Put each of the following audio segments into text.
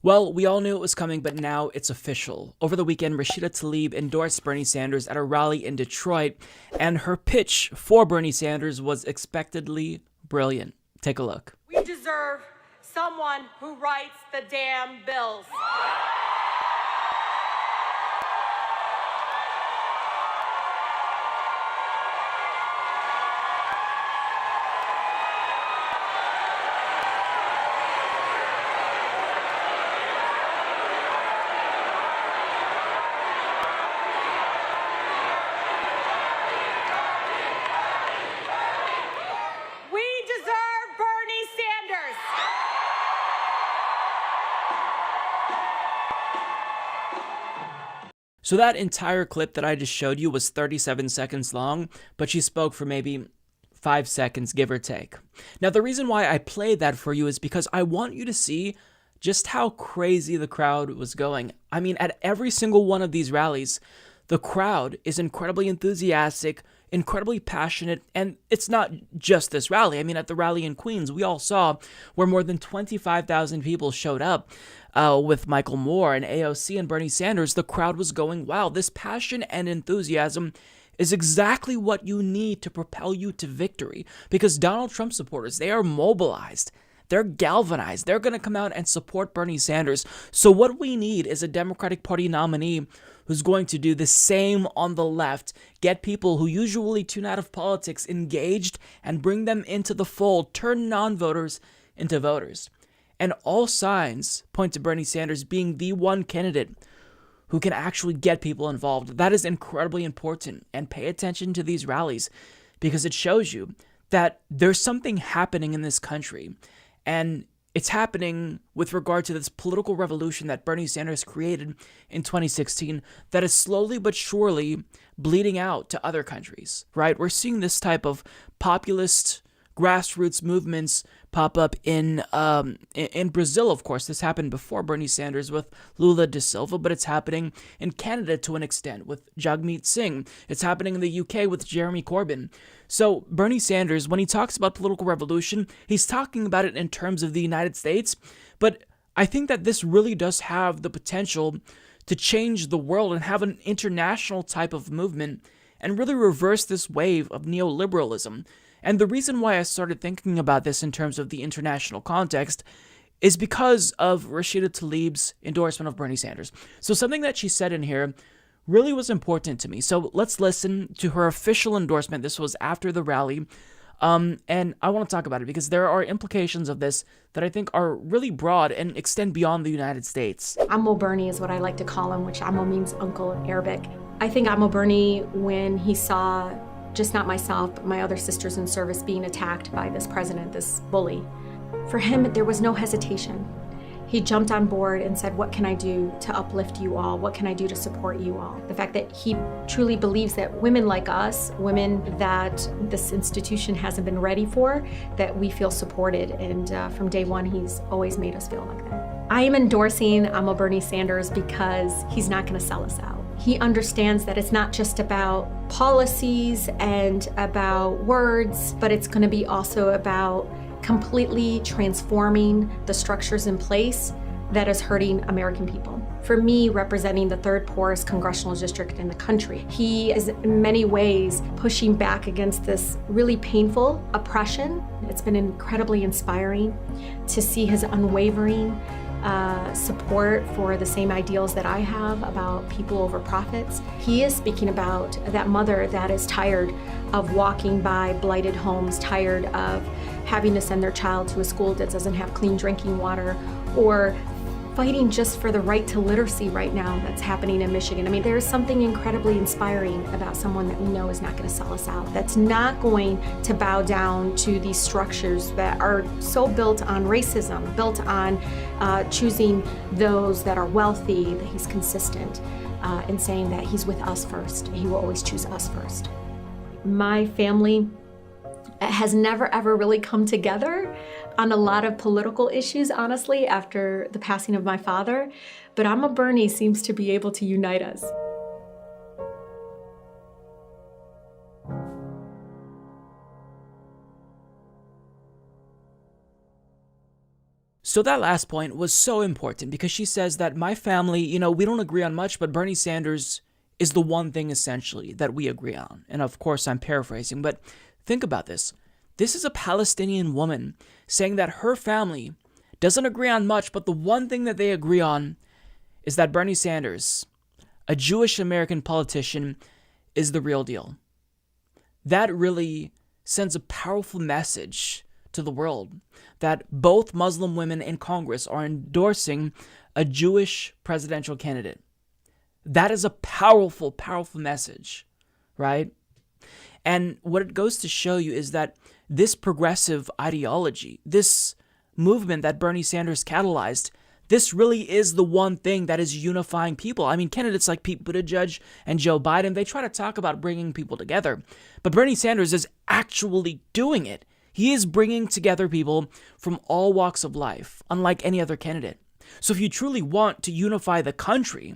Well, we all knew it was coming, but now it's official. Over the weekend, Rashida Tlaib endorsed Bernie Sanders at a rally in Detroit, and her pitch for Bernie Sanders was expectedly brilliant. Take a look. We deserve someone who writes the damn bills. We deserve Bernie Sanders. So that entire clip that I just showed you was 37 seconds long, but she spoke for maybe 5 seconds, give or take. Now, the reason why I played that for you is because I want you to see just how crazy the crowd was going. I mean, at every single one of these rallies, the crowd is incredibly enthusiastic, incredibly passionate, and it's not just this rally. I mean, at the rally in Queens, we all saw where more than 25,000 people showed up with Michael Moore and AOC and Bernie Sanders. The crowd was going, wow, this passion and enthusiasm is exactly what you need to propel you to victory, because Donald Trump supporters, they are mobilized. They're galvanized. They're going to come out and support Bernie Sanders. So what we need is a Democratic Party nominee who's going to do the same on the left, get people who usually tune out of politics engaged and bring them into the fold, turn non-voters into voters. And all signs point to Bernie Sanders being the one candidate who can actually get people involved. That is incredibly important. And pay attention to these rallies, because it shows you that there's something happening in this country. And it's happening with regard to this political revolution that Bernie Sanders created in 2016 that is slowly but surely bleeding out to other countries, right? We're seeing this type of populist grassroots movements pop up in Brazil, of course. This happened before Bernie Sanders with Lula da Silva, but it's happening in Canada to an extent with Jagmeet Singh. It's happening in the UK with Jeremy Corbyn. So Bernie Sanders, when he talks about political revolution, he's talking about it in terms of the United States, but I think that this really does have the potential to change the world and have an international type of movement and really reverse this wave of neoliberalism. And the reason why I started thinking about this in terms of the international context is because of Rashida Tlaib's endorsement of Bernie Sanders. So something that she said in here really was important to me. So let's listen to her official endorsement. This was after the rally. And I want to talk about it because there are implications of this that I think are really broad and extend beyond the United States. Amo Bernie is what I like to call him, which Amo means uncle in Arabic. I think Amo Bernie, when he saw just not myself, but my other sisters in service being attacked by this president, this bully, for him, there was no hesitation. He jumped on board and said, what can I do to uplift you all? What can I do to support you all? The fact that he truly believes that women like us, women that this institution hasn't been ready for, that we feel supported. And from day one, he's always made us feel like that. I am endorsing Amo Bernie Sanders because he's not going to sell us out. He understands that it's not just about policies and about words, but it's going to be also about completely transforming the structures in place that is hurting American people. For me, representing the third poorest congressional district in the country, he is in many ways pushing back against this really painful oppression. It's been incredibly inspiring to see his unwavering support for the same ideals that I have about people over profits. He is speaking about that mother that is tired of walking by blighted homes, tired of having to send their child to a school that doesn't have clean drinking water, or fighting just for the right to literacy right now that's happening in Michigan. I mean, there's something incredibly inspiring about someone that we know is not going to sell us out, that's not going to bow down to these structures that are so built on racism, built on choosing those that are wealthy, that he's consistent in saying that he's with us first. He will always choose us first. My family has never ever really come together on a lot of political issues, honestly, after the passing of my father, but Amo Bernie seems to be able to unite us. So that last point was so important because she says that my family, we don't agree on much, but Bernie Sanders is the one thing essentially that we agree on. And of course, I'm paraphrasing, but think about this. This is a Palestinian woman saying that her family doesn't agree on much, but the one thing that they agree on is that Bernie Sanders, a Jewish American politician, is the real deal. That really sends a powerful message to the world that both Muslim women in Congress are endorsing a Jewish presidential candidate. That is a powerful, powerful message, right? And what it goes to show you is that this progressive ideology, this movement that Bernie Sanders catalyzed, this really is the one thing that is unifying people. I mean, candidates like Pete Buttigieg and Joe Biden, they try to talk about bringing people together. But Bernie Sanders is actually doing it. He is bringing together people from all walks of life, unlike any other candidate. So if you truly want to unify the country,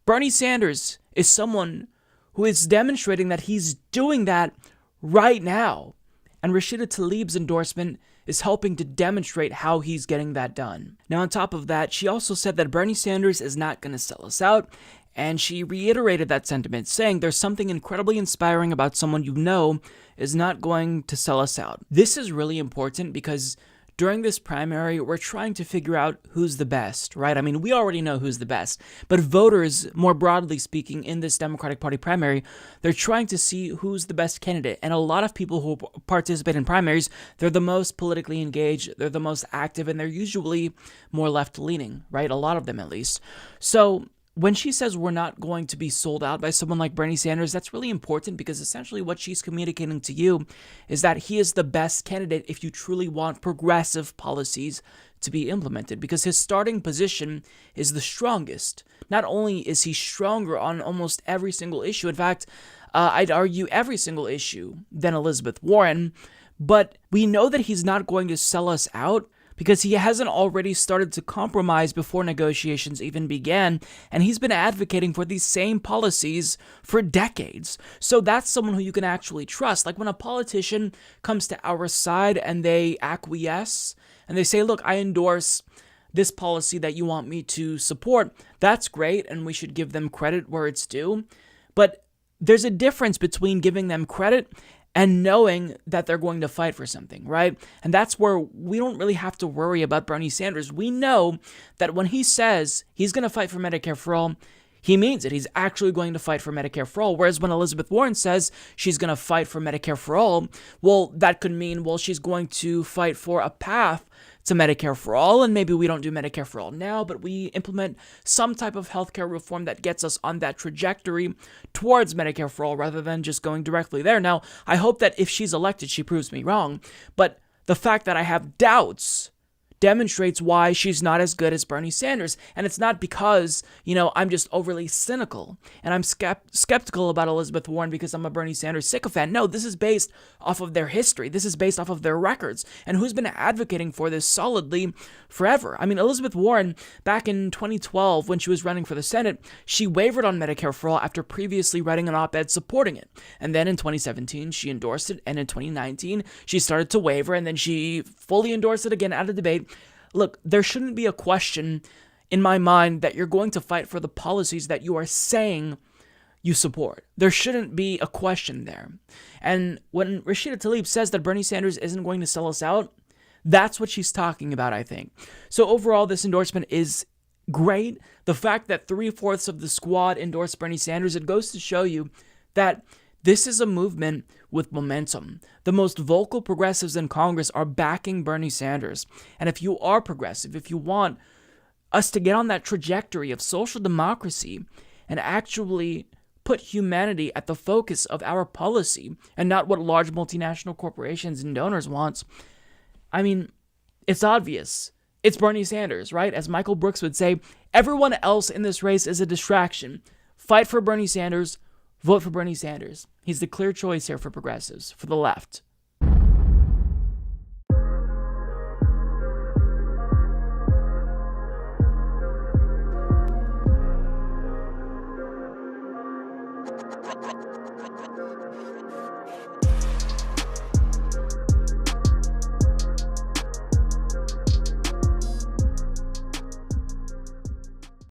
Bernie Sanders is someone who is demonstrating that he's doing that right now. And Rashida Tlaib's endorsement is helping to demonstrate how he's getting that done. Now, on top of that, she also said that Bernie Sanders is not going to sell us out, and she reiterated that sentiment, saying there's something incredibly inspiring about someone you know is not going to sell us out. This is really important because during this primary, we're trying to figure out who's the best, right? I mean, we already know who's the best, but voters, more broadly speaking, in this Democratic Party primary, they're trying to see who's the best candidate. And a lot of people who participate in primaries, they're the most politically engaged, they're the most active, and they're usually more left-leaning, right? A lot of them, at least. So when she says we're not going to be sold out by someone like Bernie Sanders, that's really important because essentially what she's communicating to you is that he is the best candidate if you truly want progressive policies to be implemented, because his starting position is the strongest. Not only is he stronger on almost every single issue, in fact, I'd argue every single issue, than Elizabeth Warren, but we know that he's not going to sell us out because he hasn't already started to compromise before negotiations even began, and he's been advocating for these same policies for decades. So that's someone who you can actually trust. Like when a politician comes to our side and they acquiesce, and they say, look, I endorse this policy that you want me to support, that's great, and we should give them credit where it's due. But there's a difference between giving them credit and knowing that they're going to fight for something, right? And that's where we don't really have to worry about Bernie Sanders. We know that when he says he's going to fight for Medicare for all, he means it. He's actually going to fight for Medicare for all. Whereas when Elizabeth Warren says she's going to fight for Medicare for all, well, that could mean, well, she's going to fight for a path to Medicare for all, and maybe we don't do Medicare for all now, but we implement some type of healthcare reform that gets us on that trajectory towards Medicare for all rather than just going directly there. Now, I hope that if she's elected, she proves me wrong, but the fact that I have doubts demonstrates why she's not as good as Bernie Sanders. And it's not because, I'm just overly cynical and I'm skeptical about Elizabeth Warren because I'm a Bernie Sanders sycophant. No, this is based off of their history. This is based off of their records and who's been advocating for this solidly forever. I mean, Elizabeth Warren, back in 2012, when she was running for the Senate, she wavered on Medicare for all after previously writing an op-ed supporting it. And then in 2017, she endorsed it. And in 2019, she started to waver and then she fully endorsed it again at a debate. Look, there shouldn't be a question in my mind that you're going to fight for the policies that you are saying you support. There shouldn't be a question there. And when Rashida Tlaib says that Bernie Sanders isn't going to sell us out, that's what she's talking about, I think. So overall, this endorsement is great. The fact that 3/4 of the squad endorsed Bernie Sanders, it goes to show you that this is a movement with momentum. The most vocal progressives in Congress are backing Bernie Sanders. And if you are progressive, if you want us to get on that trajectory of social democracy and actually put humanity at the focus of our policy and not what large multinational corporations and donors want, I mean, it's obvious. It's Bernie Sanders, right? As Michael Brooks would say, everyone else in this race is a distraction. Fight for Bernie Sanders. Vote for Bernie Sanders. He's the clear choice here for progressives, for the left.